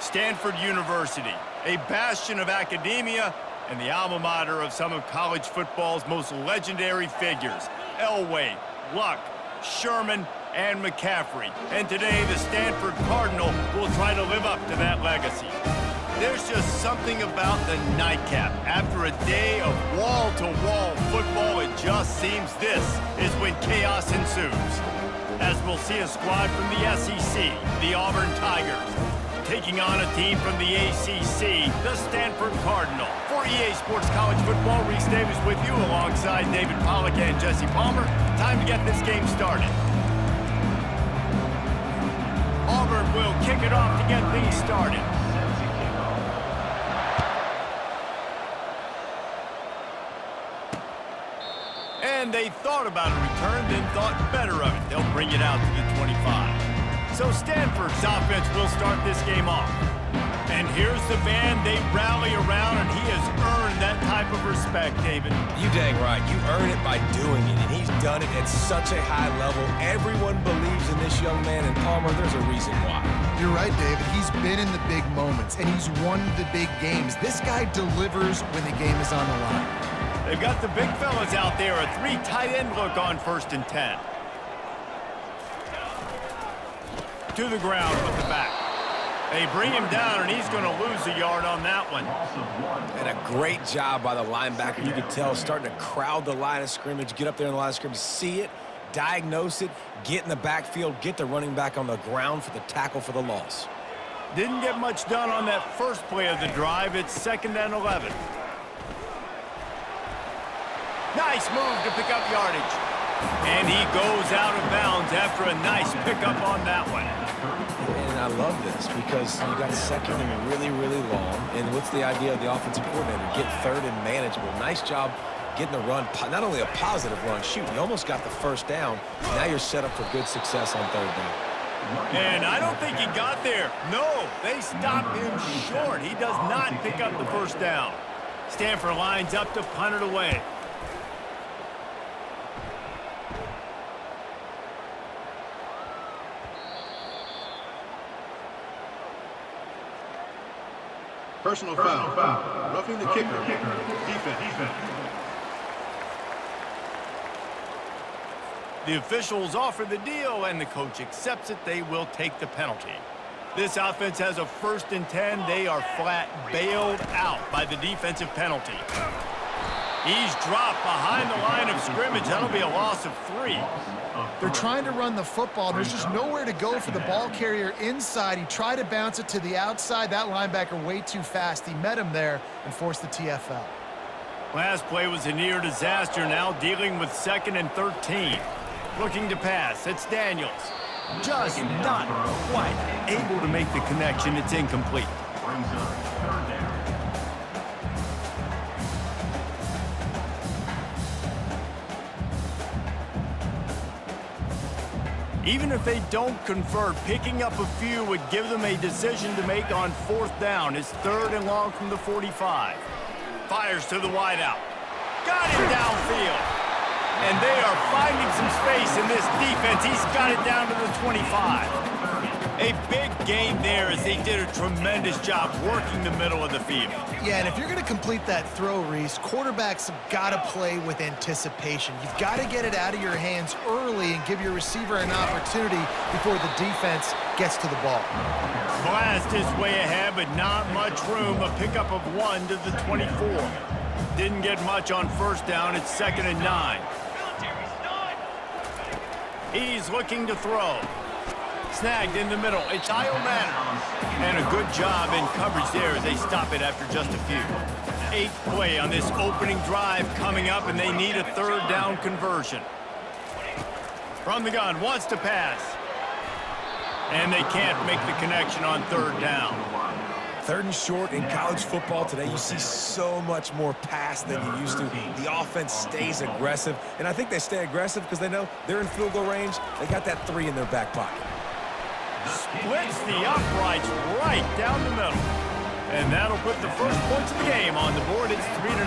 Stanford University, a bastion of academia and the alma mater of some of college football's most legendary figures, Elway, Luck, Sherman, and McCaffrey. And today, the Stanford Cardinal will try to live up to that legacy. There's just something about the nightcap. After a day of wall-to-wall football, it just seems this is when chaos ensues. As we'll see a squad from the SEC, the Auburn Tigers, taking on a team from the ACC, the Stanford Cardinal. For EA Sports College Football, Reese Davis with you alongside David Pollack and Jesse Palmer. Time to get this game started. Auburn will kick it off to get things started. And they thought about a return, then thought better of it. They'll bring it out to the 25. So Stanford's offense will start this game off. And here's the band they rally around, and he has earned that type of respect, David. You dang right. You earn it by doing it, and he's done it at such a high level. Everyone believes in this young man, and Palmer, there's a reason why. You're right, David. He's been in the big moments, and he's won the big games. This guy delivers when the game is on the line. They've got the big fellas out there, a 3 tight end look on 1st and 10. To the ground with the back. They bring him down, and he's going to lose a yard on that one. And a great job by the linebacker. You could tell starting to crowd the line of scrimmage, get up there in the line of scrimmage, see it, diagnose it, get in the backfield, get the running back on the ground for the tackle for the loss. Didn't get much done on that first play of the drive. It's 2nd and 11. Nice move to pick up yardage. And he goes out of bounds after a nice pickup on that one. And I love this because you got 2nd and really, really long. And what's the idea of the offensive coordinator? Get 3rd and manageable. Nice job getting the run. Not only a positive run, shoot, you almost got the 1st down. Now you're set up for good success on 3rd down. And I don't think he got there. No, they stopped him short. He does not pick up the 1st down. Stanford lines up to punt it away. Personal foul. Roughing the kicker. Defense. The officials offer the deal, and the coach accepts it. They will take the penalty. This offense has a 1st and 10. They are flat bailed out by the defensive penalty. He's dropped behind the line of scrimmage. That'll be a loss of 3. They're trying to run the football. There's just nowhere to go for the ball carrier inside. He tried to bounce it to the outside. That linebacker way too fast. He met him there and forced the TFL. Last play was a near disaster. Now dealing with 2nd and 13. Looking to pass. It's Daniels. Just not quite able to make the connection. It's incomplete. Even if they don't convert, picking up a few would give them a decision to make on 4th down. It's 3rd and long from the 45. Fires to the wideout. Got it downfield. And they are finding some space in this defense. He's got it down to the 25. A big game there as they did a tremendous job working the middle of the field. Yeah, and if you're going to complete that throw, Reese, quarterbacks have got to play with anticipation. You've got to get it out of your hands early and give your receiver an opportunity before the defense gets to the ball. Blast his way ahead, but not much room. A pickup of 1 to the 24. Didn't get much on 1st down. It's 2nd and 9. He's looking to throw. Snagged in the middle. It's Kyle Manor. And a good job in coverage there as they stop it after just a few. 8th play on this opening drive coming up, and they need a 3rd down conversion. From the gun, wants to pass. And they can't make the connection on 3rd down. 3rd and short in college football today, you see so much more pass than you used to. The offense stays aggressive, and I think they stay aggressive because they know they're in field goal range. They got that 3 in their back pocket. Splits the uprights right down the middle. And that'll put the first points of the game on the board. It's 3-0.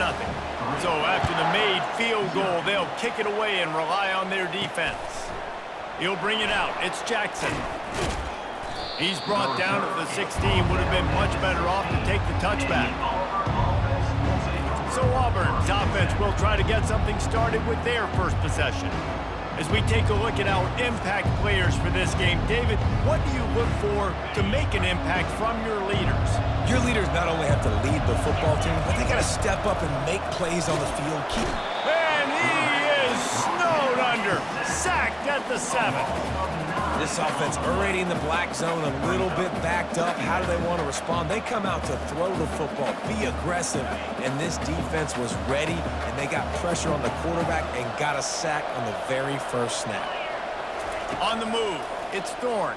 So after the made field goal, they'll kick it away and rely on their defense. He'll bring it out. It's Jackson. He's brought down at the 16, would have been much better off to take the touchback. So Auburn's offense will try to get something started with their first possession. As we take a look at our impact players for this game, David, what do you look for to make an impact from your leaders? Your leaders not only have to lead the football team, but they got to step up and make plays on the field. And he is snowed under, sacked at the 7. This offense already in the black zone, a little bit backed up. How do they want to respond? They come out to throw the football, be aggressive, and this defense was ready, and they got pressure on the quarterback and got a sack on the very first snap. On the move, it's Thorne.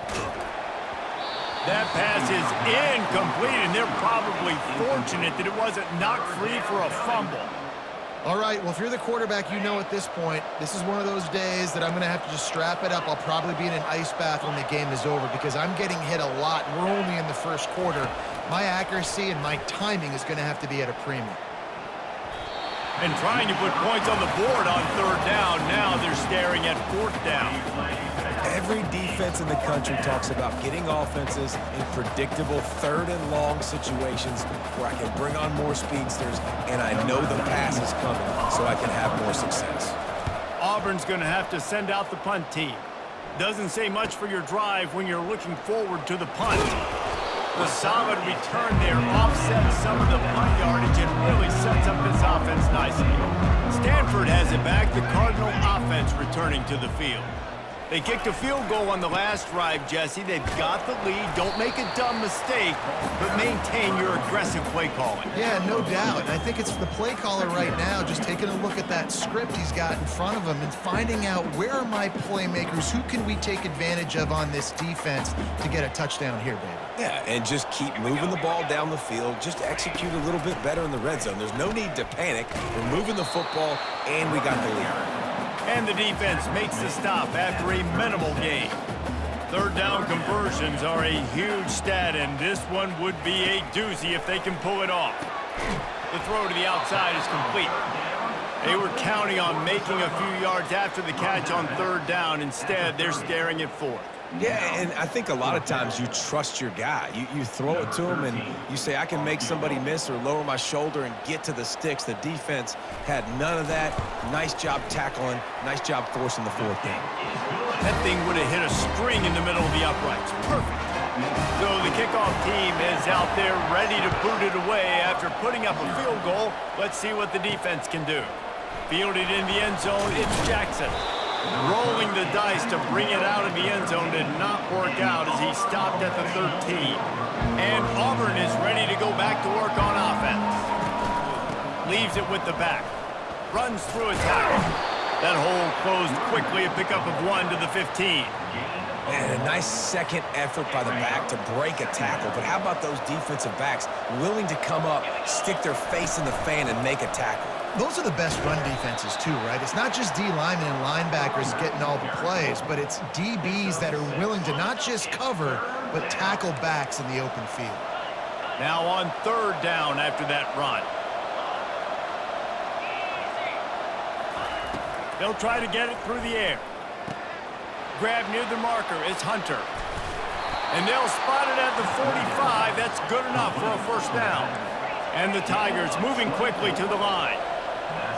That pass is incomplete, and they're probably fortunate that it wasn't knocked free for a fumble. All right, well, if you're the quarterback, you know at this point, this is one of those days that I'm going to have to just strap it up. I'll probably be in an ice bath when the game is over because I'm getting hit a lot. We're only in the first quarter. My accuracy and my timing is going to have to be at a premium. And trying to put points on the board on 3rd down. Now they're staring at 4th down. Every defense in the country talks about getting offenses in predictable 3rd and long situations where I can bring on more speedsters and I know the pass is coming so I can have more success. Auburn's going to have to send out the punt team. Doesn't say much for your drive when you're looking forward to the punt. The solid return there offsets some of the punt yardage and really sets up this offense nicely. Stanford has it back, the Cardinal offense returning to the field. They kicked a field goal on the last drive, Jesse. They've got the lead. Don't make a dumb mistake, but maintain your aggressive play calling. Yeah, no doubt. I think it's the play caller right now just taking a look at that script he's got in front of him and finding out where are my playmakers, who can we take advantage of on this defense to get a touchdown here, baby. Yeah, and just keep moving the ball down the field. Just execute a little bit better in the red zone. There's no need to panic. We're moving the football, and we got the lead. And the defense makes the stop after a minimal gain. 3rd down conversions are a huge stat, and this one would be a doozy if they can pull it off. The throw to the outside is complete. They were counting on making a few yards after the catch on 3rd down. Instead, they're staring at 4th. Yeah, and I think a lot of times you trust your guy. You throw it to him and you say, I can make somebody miss or lower my shoulder and get to the sticks. The defense had none of that. Nice job tackling. Nice job forcing the 4th down. That thing would have hit a string in the middle of the uprights. Perfect. So the kickoff team is out there ready to boot it away after putting up a field goal. Let's see what the defense can do. Fielded in the end zone, it's Jackson. Rolling the dice to bring it out of the end zone did not work out as he stopped at the 13. And Auburn is ready to go back to work on offense. Leaves it with the back. Runs through a tackle. That hole closed quickly, a pickup of 1 to the 15. And a nice second effort by the back to break a tackle. But how about those defensive backs willing to come up, stick their face in the fan, and make a tackle? Those are the best run defenses too, right? It's not just D linemen and linebackers getting all the plays, but it's DBs that are willing to not just cover, but tackle backs in the open field. Now on 3rd down after that run. They'll try to get it through the air. Grab near the marker is Hunter. And they'll spot it at the 45. That's good enough for a 1st down. And the Tigers moving quickly to the line.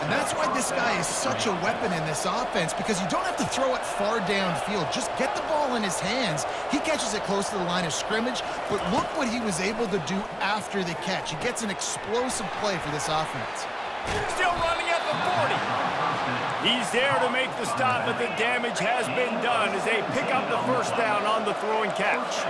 And that's why this guy is such a weapon in this offense, because you don't have to throw it far downfield. Just get the ball in his hands. He catches it close to the line of scrimmage, but look what he was able to do after the catch. He gets an explosive play for this offense. Still running at the 40. He's there to make the stop, but the damage has been done as they pick up the 1st down on the throw and catch.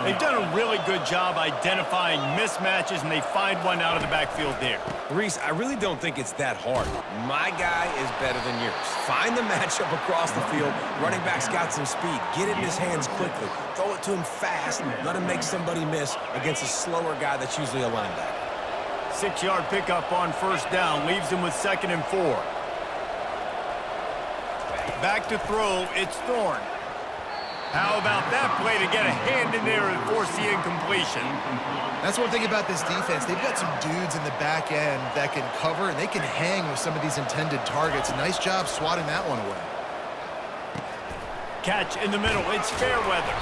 They've done a really good job identifying mismatches, and they find one out of the backfield there. Reese, I really don't think it's that hard. My guy is better than yours. Find the matchup across the field. Running back's got some speed. Get it in his hands quickly. Throw it to him fast. Let him make somebody miss against a slower guy that's usually a linebacker. 6-yard pickup on 1st down. Leaves him with 2nd and 4. Back to throw, it's Thorne. How about that play to get a hand in there and force the incompletion? That's one thing about this defense. They've got some dudes in the back end that can cover, and they can hang with some of these intended targets. Nice job swatting that one away. Catch in the middle, it's Fairweather.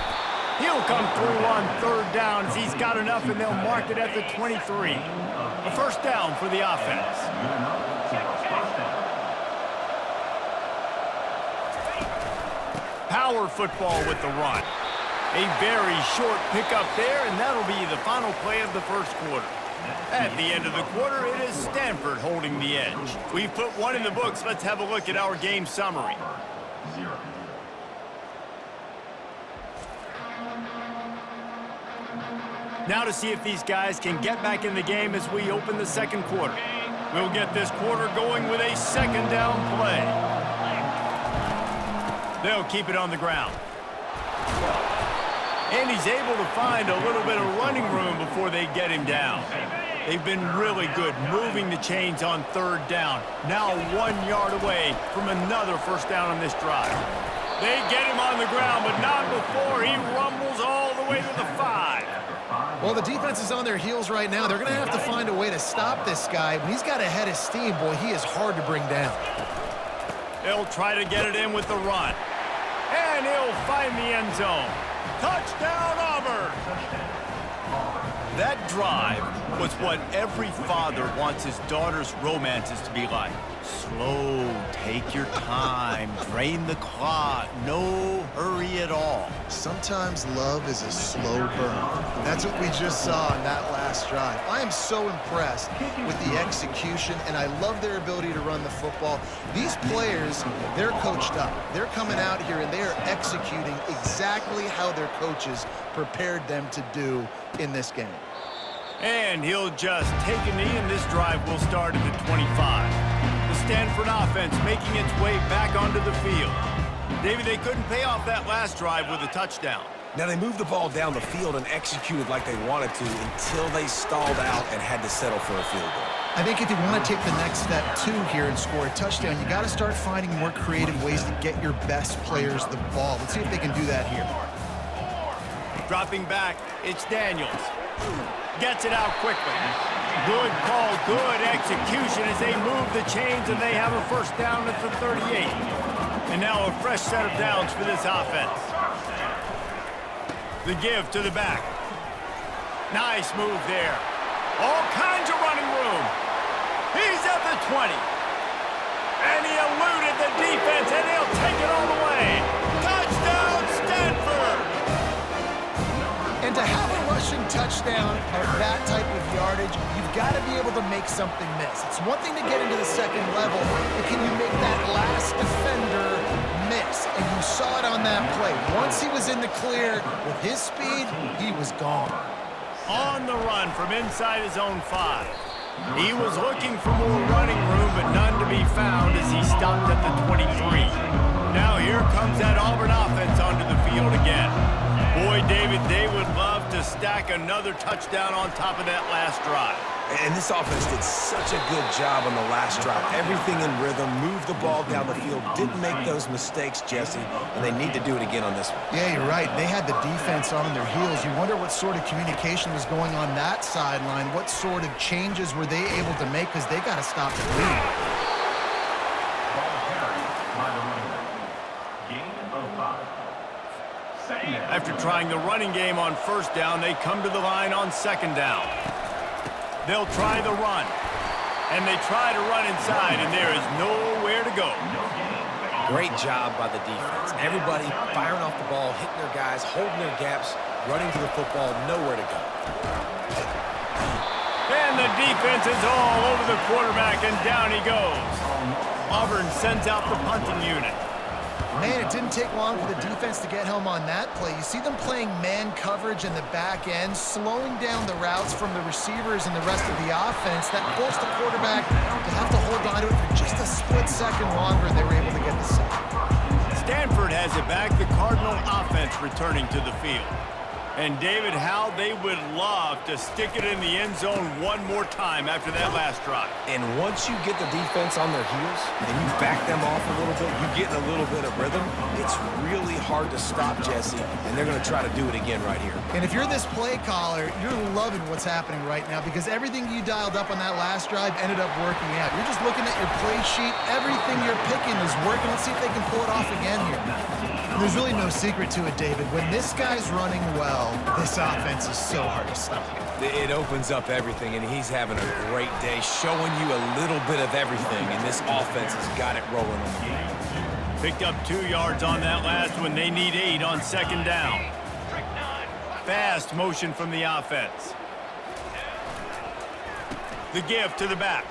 He'll come through on third down as he's got enough, and they'll mark it at the 23. A first down for the offense. Power football with the run. A very short pickup there, and that'll be the final play of the first quarter. At the end of the quarter, it is Stanford holding the edge. We've put one in the books. Let's have a look at our game summary. Now to see if these guys can get back in the game as we open the second quarter. We'll get this quarter going with a second down play. They'll keep it on the ground. And he's able to find a little bit of running room before they get him down. They've been really good moving the chains on third down. Now 1 yard away from another first down on this drive. They get him on the ground, but not before he rumbles all the way to the 5. Well, the defense is on their heels right now. They're going to have to find a way to stop this guy. When he's got a head of steam, boy, he is hard to bring down. They'll try to get it in with the run. And he'll find the end zone. Touchdown, Auburn! That drive was what every father wants his daughter's romances to be like. Slow, take your time, drain the clock, no hurry at all. Sometimes love is a slow burn. That's what we just saw in that last drive. I am so impressed with the execution, and I love their ability to run the football. These players, they're coached up. They're coming out here, and they are executing exactly how their coaches prepared them to do in this game. And he'll just take a knee, and this drive will start at the 25. The Stanford offense making its way back onto the field. David, they couldn't pay off that last drive with a touchdown. Now, they moved the ball down the field and executed like they wanted to until they stalled out and had to settle for a field goal. I think if you want to take the next step, too, here and score a touchdown, you got to start finding more creative ways to get your best players the ball. Let's see if they can do that here. Dropping back, it's Daniels. Gets it out quickly. Good call, good execution as they move the chains, and they have a first down at the 38. And now a fresh set of downs for this offense. The give to the back. Nice move there. All kinds of running room. He's at the 20. And he eluded the defense, and he'll take it all the way. Touchdown, Stanford! And to have a rushing touchdown of that type of yardage, you've got to be able to make something miss. It's one thing to get into the second level, but can you make that last defender miss? And you saw it on that play. Once he was in the clear with his speed, he was gone. On the run from inside his own 5. He was looking for more running room, but none to be found as he stopped at the 23. Now here comes that Auburn offense onto the field again. Boy, David, they would love to stack another touchdown on top of that last drive. And this offense did such a good job on the last drive. Everything in rhythm, moved the ball down the field, didn't make those mistakes, Jesse, and they need to do it again on this one. Yeah, you're right. They had the defense on their heels. You wonder what sort of communication was going on that sideline. What sort of changes were they able to make, because they got to stop the lead. After trying the running game on first down, they come to the line on second down. They'll try the run. And they try to run inside, and there is nowhere to go. Great job by the defense. Everybody firing off the ball, hitting their guys, holding their gaps, running to the football, nowhere to go. And the defense is all over the quarterback, and down he goes. Auburn sends out the punting unit. Man, it didn't take long for the defense to get home on that play. You see them playing man coverage in the back end, slowing down the routes from the receivers and the rest of the offense. That forced the quarterback to have to hold on to it for just a split second longer, and they were able to get the sack. Stanford has it back, the Cardinal offense returning to the field. And David, how they would love to stick it in the end zone one more time after that last drive. And once you get the defense on their heels and you back them off a little bit, you get in a little bit of rhythm, it's really hard to stop, Jesse, and they're going to try to do it again right here. And if you're this play caller, you're loving what's happening right now, because everything you dialed up on that last drive ended up working out. You're just looking at your play sheet. Everything you're picking is working. Let's see if they can pull it off again here. There's really no secret to it, David. When this guy's running well, this offense is so hard to stop. It opens up everything, and he's having a great day, showing you a little bit of everything, and this offense has got it rolling on the game. Picked up 2 yards on that last one. They need 8 on second down. Fast motion from the offense. The give to the back.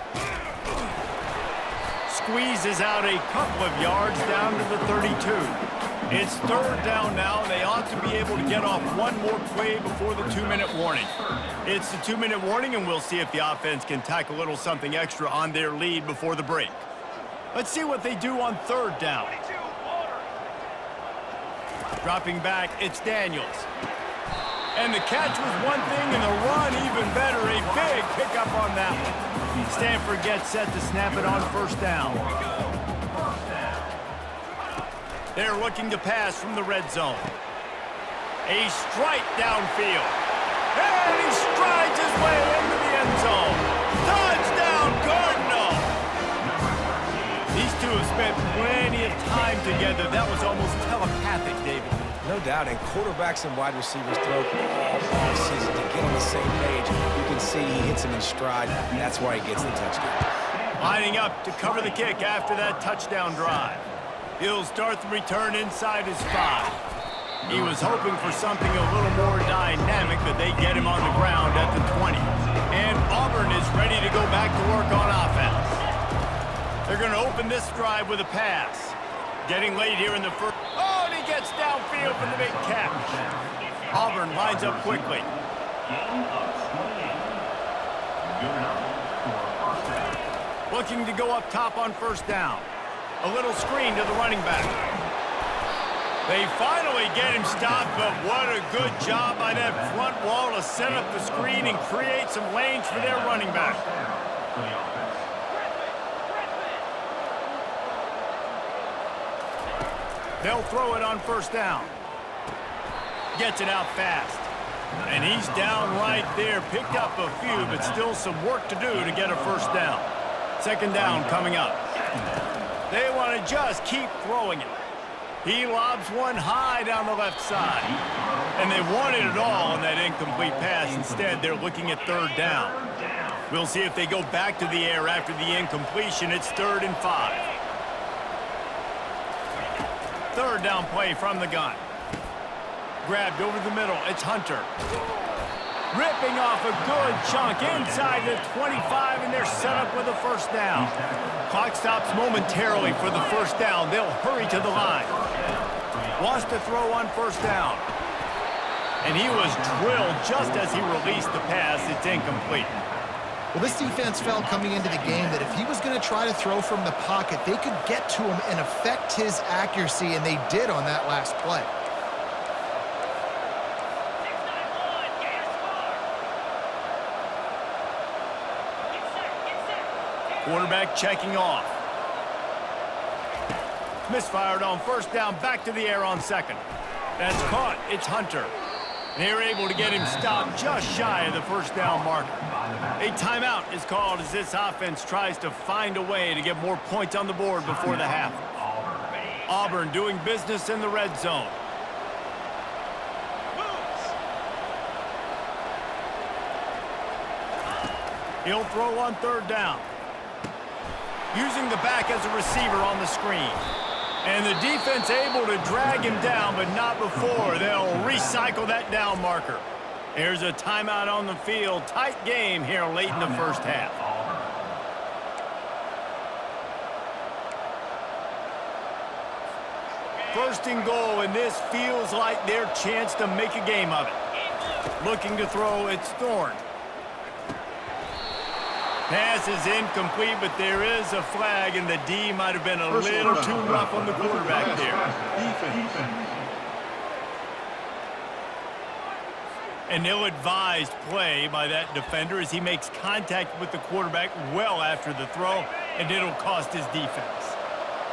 Squeezes out a couple of yards down to the 32. It's third down now. They ought to be able to get off one more play before the 2-minute warning. It's the 2-minute warning, and we'll see if the offense can tack a little something extra on their lead before the break. Let's see what they do on third down. Dropping back, it's Daniels. And the catch was one thing, and the run even better. A big pickup on that one. Stanford gets set to snap it on first down. They're looking to pass from the red zone. A strike downfield. And he strides his way into the end zone. Touchdown, Cardinal! These two have spent plenty of time together. That was almost telepathic, David. No doubt, and quarterbacks and wide receivers throw all offseason to get on the same page. You can see he hits him in stride. That's why he gets the touchdown. Lining up to cover the kick after that touchdown drive. He'll start the return inside his 5. He was hoping for something a little more dynamic, but they get him on the ground at the 20. And Auburn is ready to go back to work on offense. They're going to open this drive with a pass. Getting late here in the first. Oh, and he gets downfield for the big catch. Auburn lines up quickly. Looking to go up top on first down. A little screen to the running back. They finally get him stopped, but what a good job by that front wall to set up the screen and create some lanes for their running back. They'll throw it on first down. Gets it out fast. And he's down right there. Picked up a few, but still some work to do to get a first down. Second down coming up. They want to just keep throwing it. He lobs one high down the left side. And they wanted it all on that incomplete pass. Instead, they're looking at third down. We'll see if they go back to the air after the incompletion. It's 3rd and 5. Third down play from the gun. Grabbed over the middle. It's Hunter. Ripping off a good chunk inside the 25, and they're set up with a first down. Clock stops momentarily for the first down. They'll hurry to the line. Wants to throw on first down. And he was drilled just as he released the pass. It's incomplete. Well, this defense felt coming into the game that if he was going to try to throw from the pocket, they could get to him and affect his accuracy, and they did on that last play. Quarterback checking off. Misfired on first down, back to the air on second. That's caught. It's Hunter. They're able to get him stopped just shy of the first down marker. A timeout is called as this offense tries to find a way to get more points on the board before the half. Auburn doing business in the red zone. He'll throw on third down. Using the back as a receiver on the screen. And the defense able to drag him down, but not before. They'll recycle that down marker. Here's a timeout on the field. Tight game here late in the first half. First and goal, and this feels like their chance to make a game of it. Looking to throw, it's Thorne. Pass is incomplete, but there is a flag, and the D might have been a little too rough on the quarterback there. An ill-advised play by that defender as he makes contact with the quarterback well after the throw, and it'll cost his defense.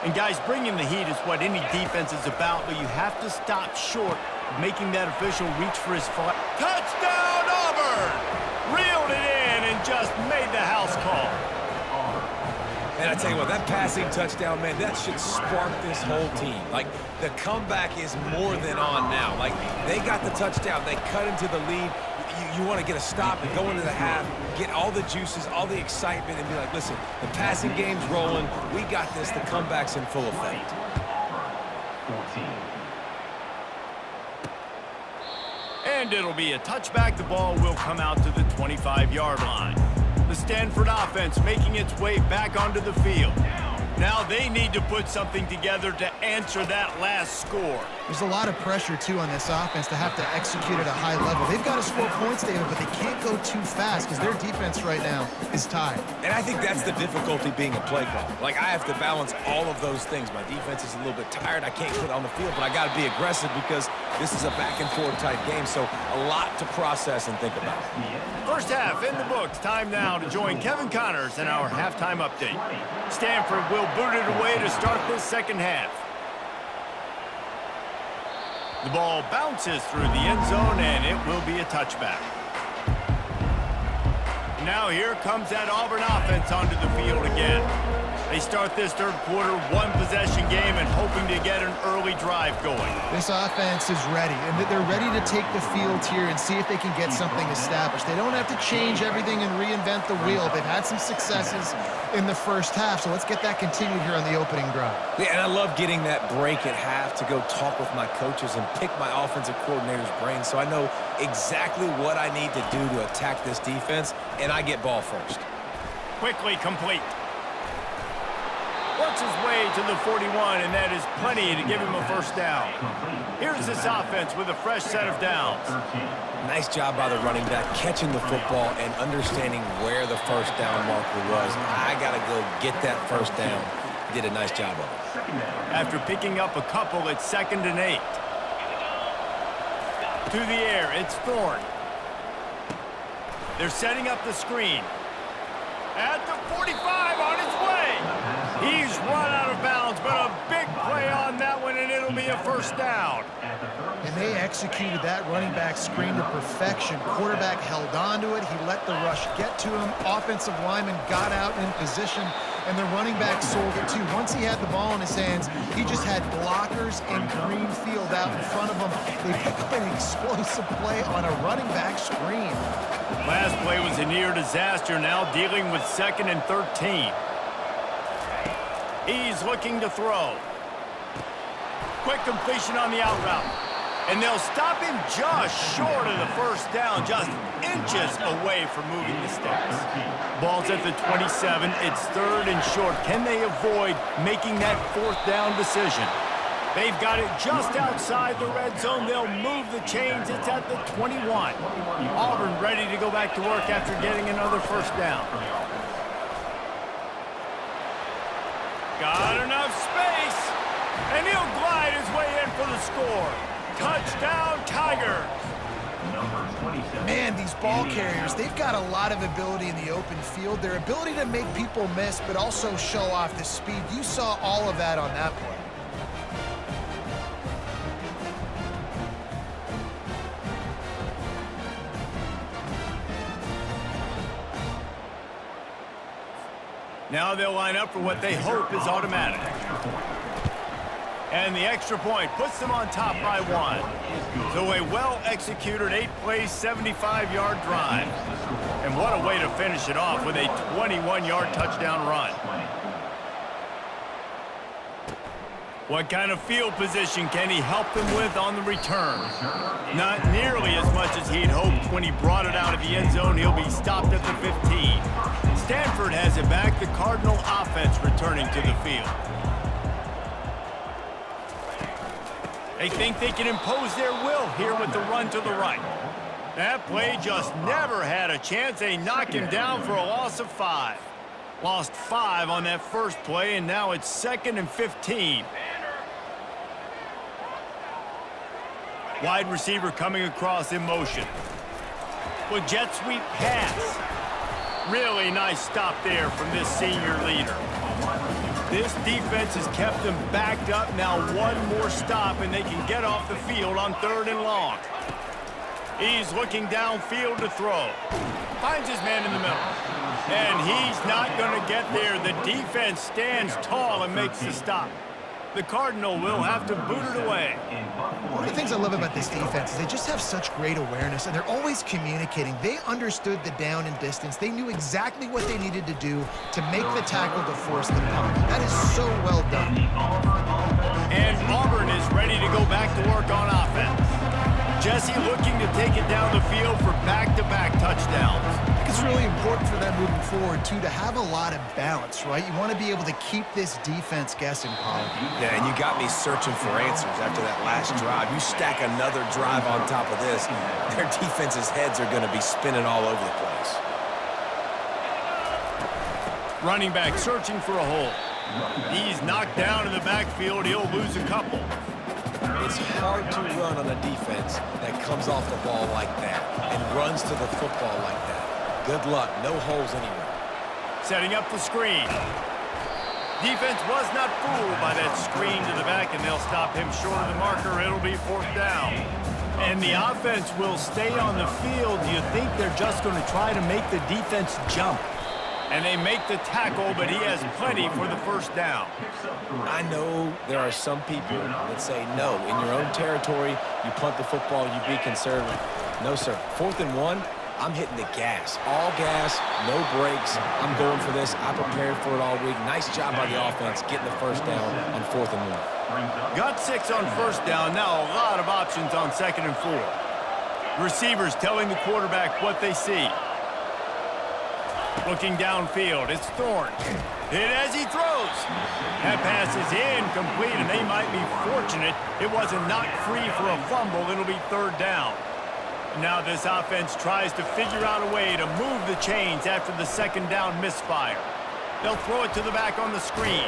And guys, bringing the heat is what any defense is about, but you have to stop short of making that official reach for his flag. Touchdown, Auburn! Reeled it in and just made the house call. And I tell you what, that passing touchdown, man, that should spark this whole team. Like, the comeback is more than on now. Like, they got the touchdown. They cut into the lead. You want to get a stop and go into the half, get all the juices, all the excitement, and be like, listen, the passing game's rolling. We got this. The comeback's in full effect. 14. And it'll be a touchback. The ball will come out to the 25-yard line. The Stanford offense making its way back onto the field. Now they need to put something together to answer that last score. There's a lot of pressure, too, on this offense to have to execute at a high level. They've got to score points, David, but they can't go too fast because their defense right now is tired. And I think that's the difficulty being a play caller. Like, I have to balance all of those things. My defense is a little bit tired. I can't put it on the field, but I got to be aggressive because this is a back-and-forth type game, so a lot to process and think about. First half in the books. Time now to join Kevin Connors in our halftime update. Stanford will boot it away to start this second half. The ball bounces through the end zone, and it will be a touchback. Now here comes that Auburn offense onto the field again. They start this third quarter one-possession game and hoping to get an early drive going. This offense is ready, and they're ready to take the field here and see if they can get something established. They don't have to change everything and reinvent the wheel. They've had some successes in the first half, so let's get that continued here on the opening drive. Yeah, and I love getting that break at half to go talk with my coaches and pick my offensive coordinator's brain so I know exactly what I need to do to attack this defense, and I get ball first. Quickly complete. Works his way to the 41, and that is plenty to give him a first down. Here's this offense with a fresh set of downs. Nice job by the running back catching the football and understanding where the first down marker was. I got to go get that first down. Did a nice job of it. After picking up a couple, it's 2nd and 8. To the air, it's Thorne. They're setting up the screen. At the 45, on his way. He's run out of bounds, but a big play on that one, and it'll be a first down. And they executed that running back screen to perfection. Quarterback held on to it. He let the rush get to him. Offensive lineman got out in position, and the running back sold it too. Once he had the ball in his hands, he just had blockers and green field out in front of him. They picked up an explosive play on a running back screen. Last play was a near disaster, now dealing with 2nd and 13. He's looking to throw. Quick completion on the out route. And they'll stop him just short of the first down, just inches away from moving the sticks. Ball's at the 27. It's 3rd and short. Can they avoid making that 4th down decision? They've got it just outside the red zone. They'll move the chains. It's at the 21. Auburn ready to go back to work after getting another first down. Got enough space, and he'll glide his way in for the score. Touchdown, Tigers. Man, these ball carriers, they've got a lot of ability in the open field. Their ability to make people miss, but also show off the speed. You saw all of that on that play. Now they'll line up for what they hope is automatic. And the extra point puts them on top by 1. So a well-executed 8-play, 75-yard drive. And what a way to finish it off with a 21-yard touchdown run. What kind of field position can he help them with on the return? Not nearly as much as he'd hoped when he brought it out of the end zone. He'll be stopped at the 15. Stanford has it back. The Cardinal offense returning to the field. They think they can impose their will here with the run to the right. That play just never had a chance. They knocked him down for a loss of 5. Lost 5 on that first play, and now it's 2nd and 15. Wide receiver coming across in motion. With jet sweep pass. Really nice stop there from this senior leader. This defense has kept them backed up. Now one more stop, and they can get off the field on 3rd and long. He's looking downfield to throw. Finds his man in the middle. And he's not going to get there. The defense stands tall and makes the stop. The Cardinal will have to boot it away. One of the things I love about this defense is they just have such great awareness, and they're always communicating. They understood the down and distance. They knew exactly what they needed to do to make the tackle to force the punt. That is so well done. And Auburn is ready to go back to work on offense. Jesse looking to take it down the field for back-to-back touchdowns. I think it's really important for them moving forward, too, to have a lot of balance, right? You want to be able to keep this defense guessing, Pollard. Yeah, and you got me searching for answers after that last drive. You stack another drive on top of this, their defense's heads are going to be spinning all over the place. Running back searching for a hole. He's knocked down in the backfield. He'll lose a couple. It's hard to run on a defense that comes off the ball like that and runs to the football like that. Good luck. No holes anywhere. Setting up the screen. Defense was not fooled by that screen to the back, and they'll stop him short of the marker. It'll be 4th down. And the offense will stay on the field. Do you think they're just going to try to make the defense jump? And they make the tackle, but he has plenty for the 1st down. I know there are some people that say, no, in your own territory, you punt the football, you be conservative. No, sir. 4th and 1, I'm hitting the gas. All gas, no brakes. I'm going for this. I prepared for it all week. Nice job by the offense getting the 1st down on 4th and 1. Got 6 on 1st down. Now a lot of options on 2nd and 4. Receivers telling the quarterback what they see. Looking downfield, it's Thorne. Hit as he throws. That pass is incomplete, and they might be fortunate it wasn't knocked free for a fumble. It'll be 3rd down. Now this offense tries to figure out a way to move the chains after the 2nd down misfire. They'll throw it to the back on the screen.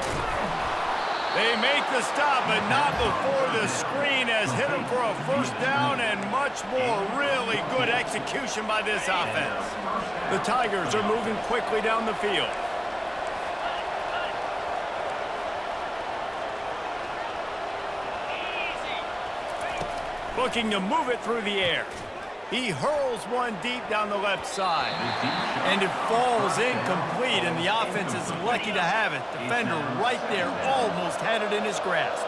They make the stop, but not before the screen has hit them for a 1st down, and much more really good execution by this offense. The Tigers are moving quickly down the field. Looking to move it through the air. He hurls one deep down the left side. And it falls incomplete, and the offense is lucky to have it. Defender right there almost had it in his grasp.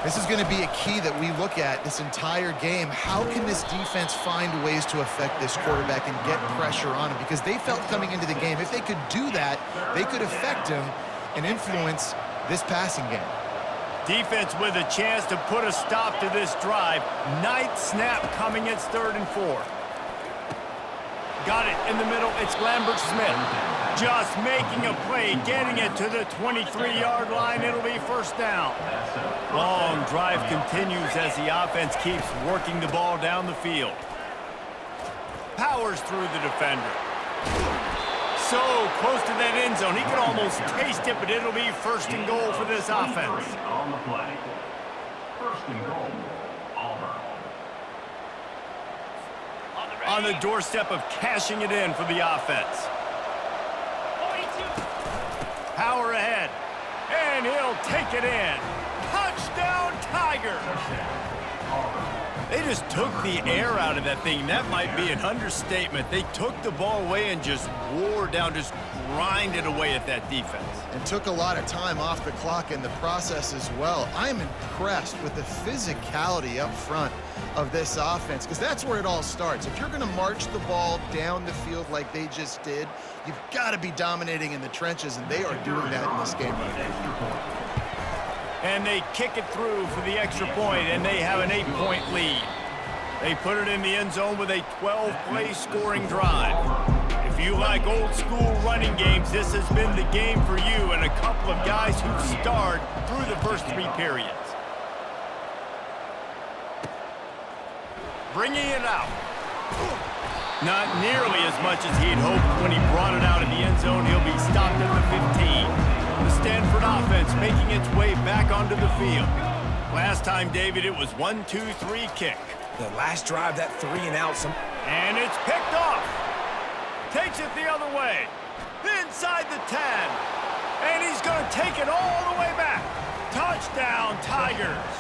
This is going to be a key that we look at this entire game. How can this defense find ways to affect this quarterback and get pressure on him? Because they felt coming into the game, if they could do that, they could affect him and influence this passing game. Defense with a chance to put a stop to this drive. 9th snap coming. It's 3rd and 4. Got it in the middle. It's Lambert-Smith. Just making a play, getting it to the 23-yard line. It'll be 1st down. Long drive continues as the offense keeps working the ball down the field. Powers through the defender. So close to that end zone. He could almost taste it, but it'll be 1st and goal for this offense. On the play. 1st and goal, Auburn. On the doorstep of cashing it in for the offense. Power ahead. And he'll take it in. Touchdown, Tigers! They just took the air out of that thing. That might be an understatement. They took the ball away and just wore down, just grinded away at that defense. And took a lot of time off the clock in the process as well. I'm impressed with the physicality up front of this offense, because that's where it all starts. If you're going to march the ball down the field like they just did, you've got to be dominating in the trenches, and they are doing that in this game right now. And they kick it through for the extra point, and they have an 8-point lead. They put it in the end zone with a 12-play scoring drive. If you like old-school running games, this has been the game for you and a couple of guys who've starred through the first 3 periods. Bringing it out. Not nearly as much as he'd hoped when he brought it out in the end zone. He'll be stopped at the 15. The Stanford offense making its way back onto the field. Last time, David, it was 1-2-3 kick. The last drive, that 3 and out. And it's picked off. Takes it the other way. Inside the 10. And he's going to take it all the way back. Touchdown, Tigers.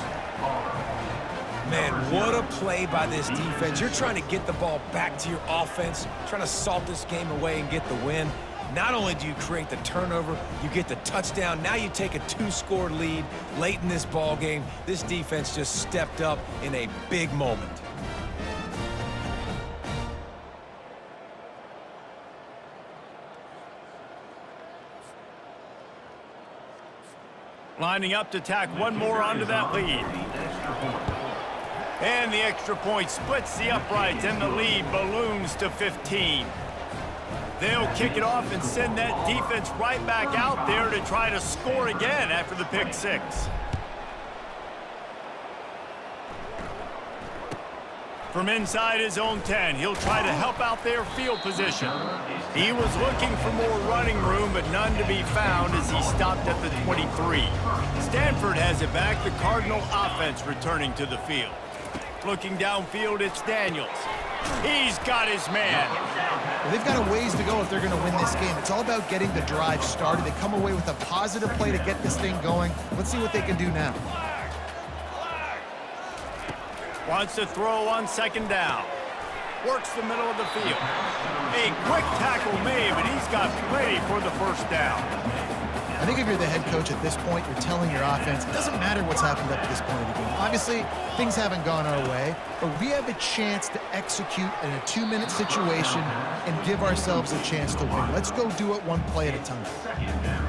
Man, what a play by this defense. You're trying to get the ball back to your offense, trying to salt this game away and get the win. Not only do you create the turnover, you get the touchdown. Now you take a 2-score lead late in this ball game. This defense just stepped up in a big moment. Lining up to tack one more onto that lead. And the extra point splits the uprights, and the lead balloons to 15. They'll kick it off and send that defense right back out there to try to score again after the pick six. From inside his own 10, he'll try to help out their field position. He was looking for more running room, but none to be found as he stopped at the 23. Stanford has it back, the Cardinal offense returning to the field. Looking downfield, it's Daniels. He's got his man. Well, they've got a ways to go if they're going to win this game. It's all about getting the drive started. They come away with a positive play to get this thing going. Let's see what they can do now. Wants to throw on second down. Works the middle of the field. A quick tackle made, but he's got plenty for the first down. I think if you're the head coach at this point, you're telling your offense, it doesn't matter what's happened up to this point of the game. Obviously, things haven't gone our way, but we have a chance to execute in a 2-minute situation and give ourselves a chance to win. Let's go do it one play at a time.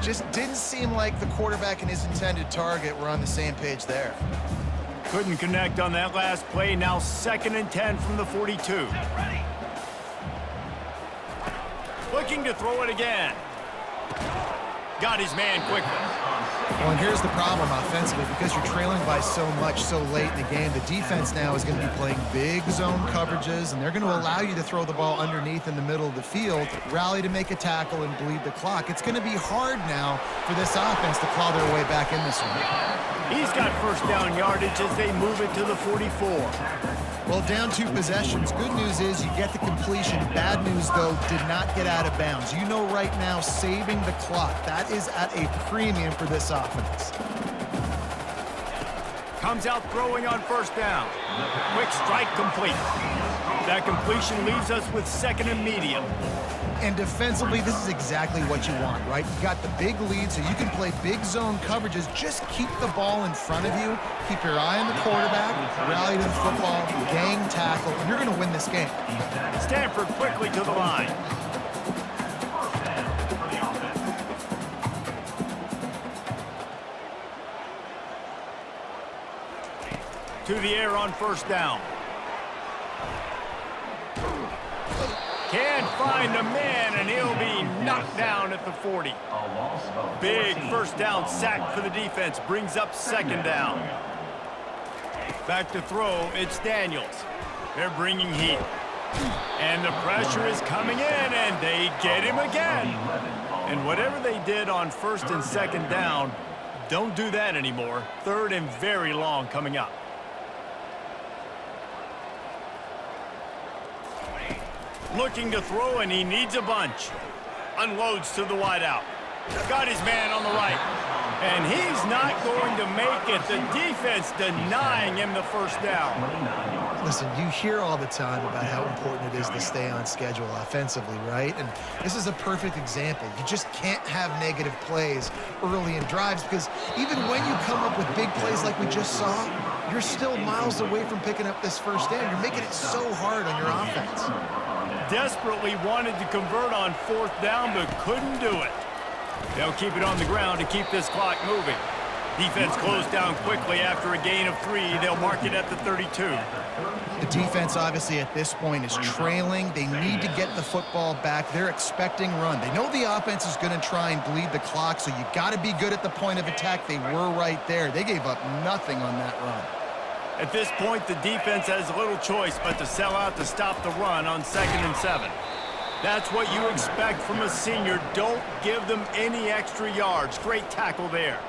Just didn't seem like the quarterback and his intended target were on the same page there. Couldn't connect on that last play. Now 2nd and 10 from the 42. Looking to throw it again. Got his man quickly. Well, and here's the problem offensively. Because you're trailing by so much so late in the game, the defense now is going to be playing big zone coverages, and they're going to allow you to throw the ball underneath in the middle of the field, rally to make a tackle, and bleed the clock. It's going to be hard now for this offense to claw their way back in this one. He's got first down yardage as they move it to the 44. Well, down 2 possessions. Good news is you get the completion. Bad news, though, did not get out of bounds. You know right now, saving the clock, that is at a premium for this offense. Comes out throwing on first down. Quick strike complete. That completion leaves us with 2nd and medium. And defensively, this is exactly what you want, right? You got the big lead, so you can play big zone coverages. Just keep the ball in front of you. Keep your eye on the quarterback, rally to the football, gang tackle, and you're going to win this game. Stanford quickly to the line. To the air on first down. Can't find a man, and he'll be knocked down at the 40. Big first down sack for the defense. Brings up 2nd down. Back to throw, it's Daniels. They're bringing heat. And the pressure is coming in, and they get him again. And whatever they did on 1st and 2nd down, don't do that anymore. 3rd and very long coming up. Looking to throw, and he needs a bunch. Unloads to the wideout. Got his man on the right. And he's not going to make it. The defense denying him the first down. Listen, you hear all the time about how important it is to stay on schedule offensively, right? And this is a perfect example. You just can't have negative plays early in drives because even when you come up with big plays like we just saw, you're still miles away from picking up this first down. You're making it so hard on your offense. Desperately wanted to convert on 4th down, but couldn't do it. They'll keep it on the ground to keep this clock moving. Defense closed down quickly after a gain of 3. They'll mark it at the 32. The defense, obviously, at this point is trailing. They need to get the football back. They're expecting run. They know the offense is going to try and bleed the clock, so you got to be good at the point of attack. They were right there. They gave up nothing on that run. At this point, the defense has little choice but to sell out to stop the run on 2nd and 7. That's what you expect from a senior. Don't give them any extra yards. Great tackle there.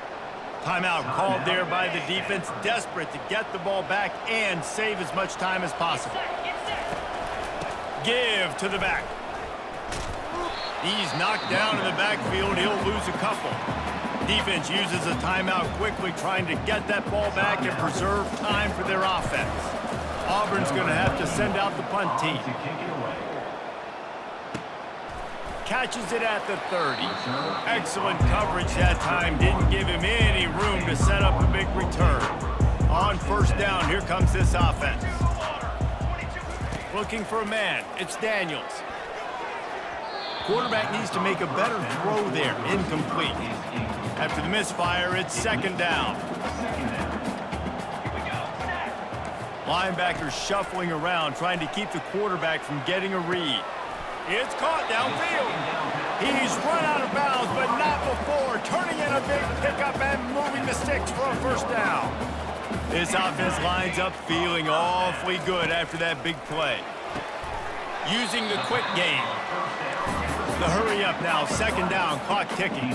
Timeout called there by the defense, desperate to get the ball back and save as much time as possible. Give to the back. He's knocked down in the backfield. He'll lose a couple. Defense uses a timeout quickly, trying to get that ball back and preserve time for their offense. Auburn's going to have to send out the punt team. Catches it at the 30. Excellent coverage that time. Didn't give him any room to set up a big return. On first down, here comes this offense. Looking for a man. It's Daniels. Quarterback needs to make a better throw there. Incomplete. After the misfire, it's second down. Linebackers shuffling around, trying to keep the quarterback from getting a read. It's caught downfield. He's run out of bounds, but not before. Turning in a big pickup and moving the sticks for a first down. This offense lines up feeling awfully good after that big play. Using the quick game. The hurry up now, second down, clock ticking.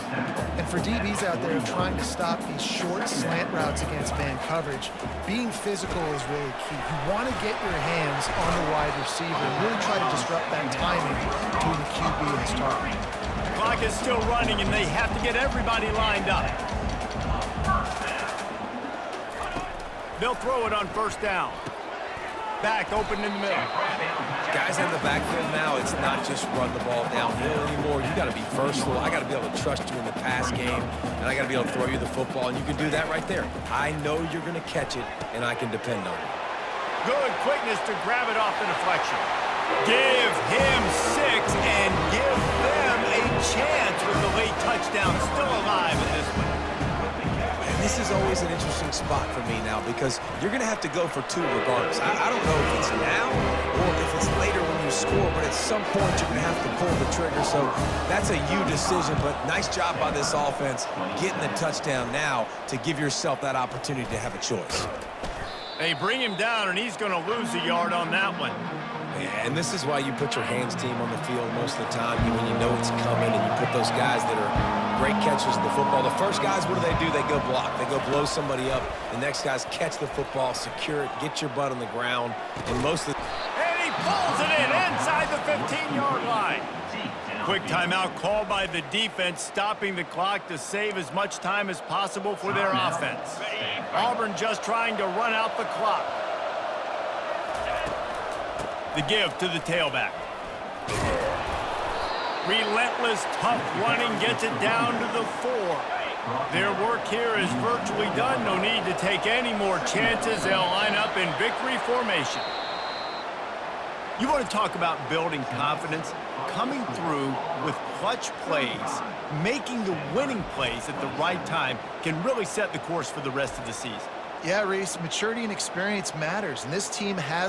And for DBs out there trying to stop these short slant routes against man coverage, being physical is really key. You want to get your hands on the wide receiver and really try to disrupt that timing between the QB and his target. Clock is still running, and they have to get everybody lined up. They'll throw it on first down. Back open in the middle. Guys in the backfield now, it's not just run the ball downhill anymore. You got to be versatile. I got to be able to trust you in the pass game, and I got to be able to throw you the football, and you can do that right there. I know you're going to catch it, and I can depend on it. Good quickness to grab it off the deflection. Give him 6 and give them a chance with the late touchdown still alive in this one. This is always an interesting spot for me now because you're going to have to go for 2 regardless. I don't know if it's now or if it's later when you score, but at some point you're going to have to pull the trigger. So that's a you decision, but nice job by this offense getting the touchdown now to give yourself that opportunity to have a choice. They bring him down, and he's going to lose a yard on that one. Yeah, and this is why you put your hands team on the field most of the time when you know it's coming, and you put those guys that are great catchers of the football. The first guys, what do? They go block. They go blow somebody up. The next guys catch the football, secure it, get your butt on the ground, and most of the... And he pulls it in inside the 15-yard line. Quick timeout called by the defense, stopping the clock to save as much time as possible for their offense. Auburn just trying to run out the clock. The give to the tailback. Relentless, tough running gets it down to the 4. Their work here is virtually done. No need to take any more chances. They'll line up in victory formation. You want to talk about building confidence? Coming through with clutch plays, making the winning plays at the right time can really set the course for the rest of the season. Yeah, Reese, maturity and experience matters, and this team has